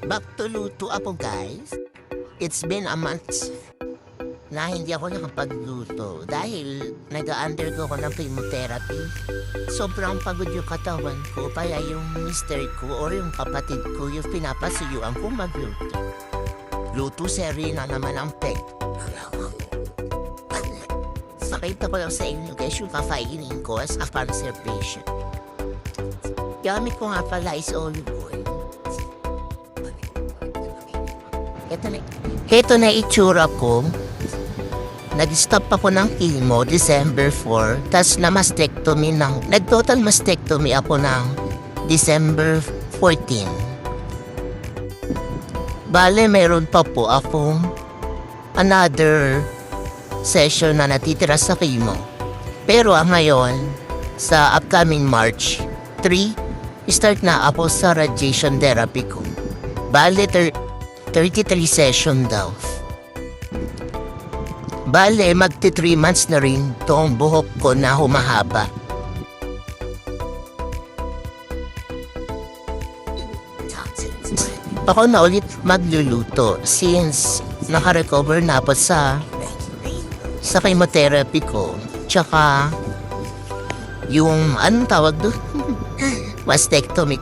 Back to luto ako, guys. It's been a month na hindi ako nakapagluto dahil nag-undergo ko ng chemotherapy. Sobrang pagod yung katawan ko, kaya yung mister ko or yung kapatid ko yung pinapasuyuan ko magluto. Luto Serena naman ang peg. Pakita ko lang sa inyo guys yung kakainin ko as a cancer patient. Gamit ko nga pala is olive oil. Ito na itsura ko. Nag-stop ako ng chemo December 4, tas nag-total mastectomy ako ng December 14. Bale, meron pa po akong another session na natitira sa chemo. Pero ngayon, sa upcoming March 3, start na ako sa radiation therapy ko. Bale, 33 session daw. Bale, magti 3 months na rin tong buhok ko na humahaba. Ako na ulit magluluto since nakarecover na ako sa chemotherapy ko. Tsaka, yung anong tawag doon? Mastectomy.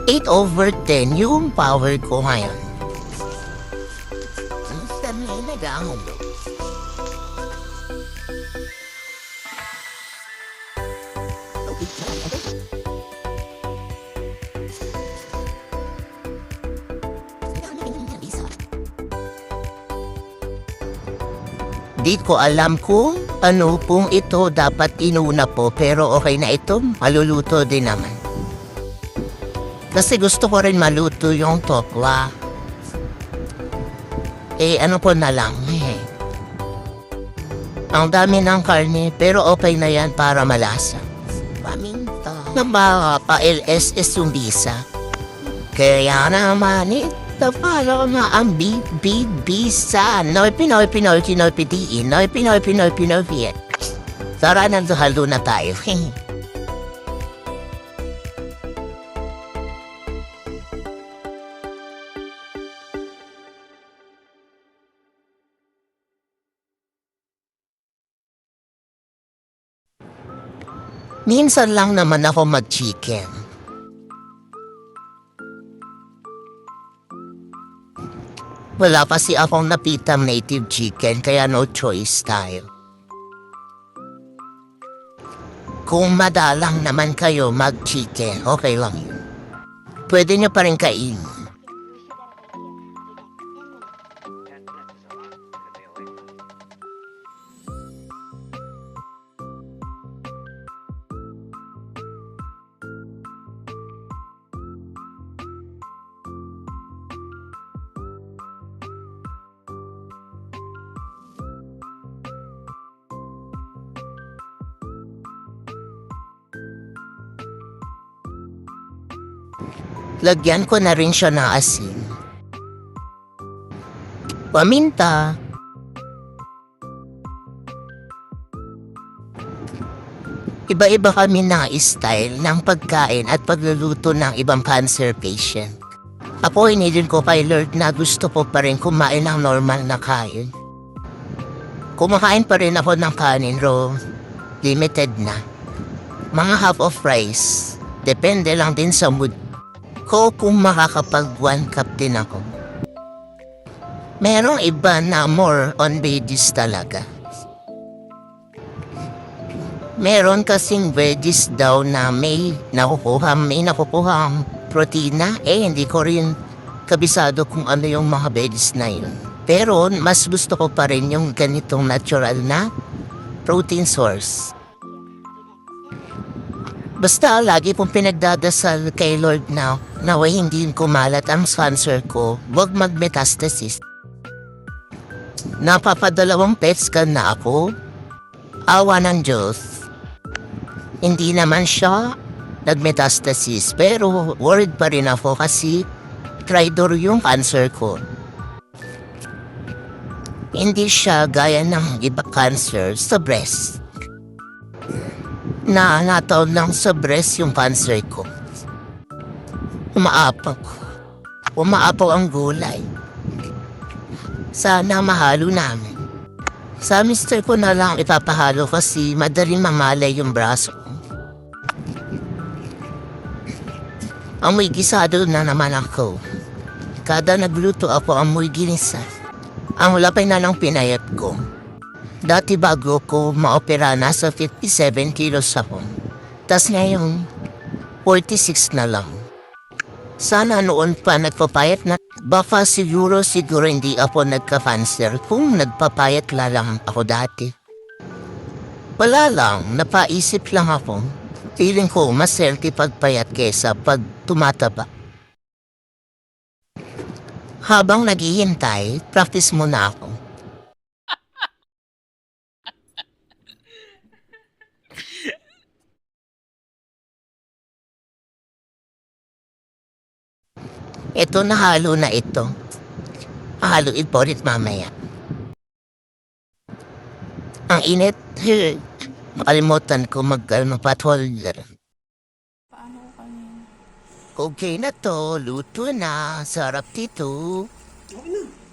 8/10 yung power ko ngayon. Ang dami nag-aangolo. Di ko alam kung ano pong ito dapat inuna po pero okay na ito, maluluto din naman. Kasi gusto ko rin maluto yung tokwa. Ano po na lang Ang dami ng karne pero okay na yan para malasa. Paminta. Na mga pa-LSS yung bisa. Kaya naman ito para na ang bisa. Noy Pinoy pitiin. Noy Pinoy Viet. Tara na halo na tayo. Minsan lang naman ako mag-chicken. Wala kasi akong napitang native chicken kaya no choice tayo. Kung madalang naman kayo mag-chicken, okay lang yun. Pwede nyo pa rin kainin. Lagyan ko na rin siya ng asin. Paminta. Iba-iba kami na style ng pagkain at pagluluto ng ibang cancer patient. Ako inilin ko kay Lord na gusto ko pa rin kumain ng normal na kain. Kumakain pa rin ako ng kanin raw, limited na. Mga half of rice, depende lang din sa mood ko kung makakapag 1 cup din ako. Merong iba na more on veggies talaga. Meron kasing veggies daw na may nakukuhang protina. Hindi ko rin kabisado kung ano yung mga veggies na yun. Pero mas gusto ko pa rin yung ganitong natural na protein source. Basta lagi pong pinagdadasal kay Lord na naway hindi kumalat ang cancer ko, wag mag-metastasis. Napapadalawang PET scan na ako. Awa ng Diyos. Hindi naman siya nag-metastasis pero worried pa rin ako kasi tridor yung cancer ko. Hindi siya gaya ng iba cancer sa breast. Nataon lang sa breast yung cancer ko. Umaapaw. Umaapaw ang gulay. Sana mahalo namin. Sa mister ko na lang ipapahalo kasi madaling mamalay yung braso ko. Amoy gisado na naman ako. Kada nagluto ako amoy ginisa. Ang lapay na ng pinayat ko. Dati bago ko maopera nasa 57 kilos ako. Tas ngayon, 46 na lang. Sana noon pa nagpapayat na. Baka siguro hindi ako nagka-cancer kung nagpapayat lang ako dati. Wala lang, napaisip lang ako. Feeling ko mas healthy pagpayat kesa pag tumataba. Habang naghihintay, practice muna ako. Ito nahalo na ito. Haluin po ulit mamaya. Ang init. Makalimutan ko mag-patholder. Paano ko kami? Okay na to. Luto na. Sarap dito. Okay na.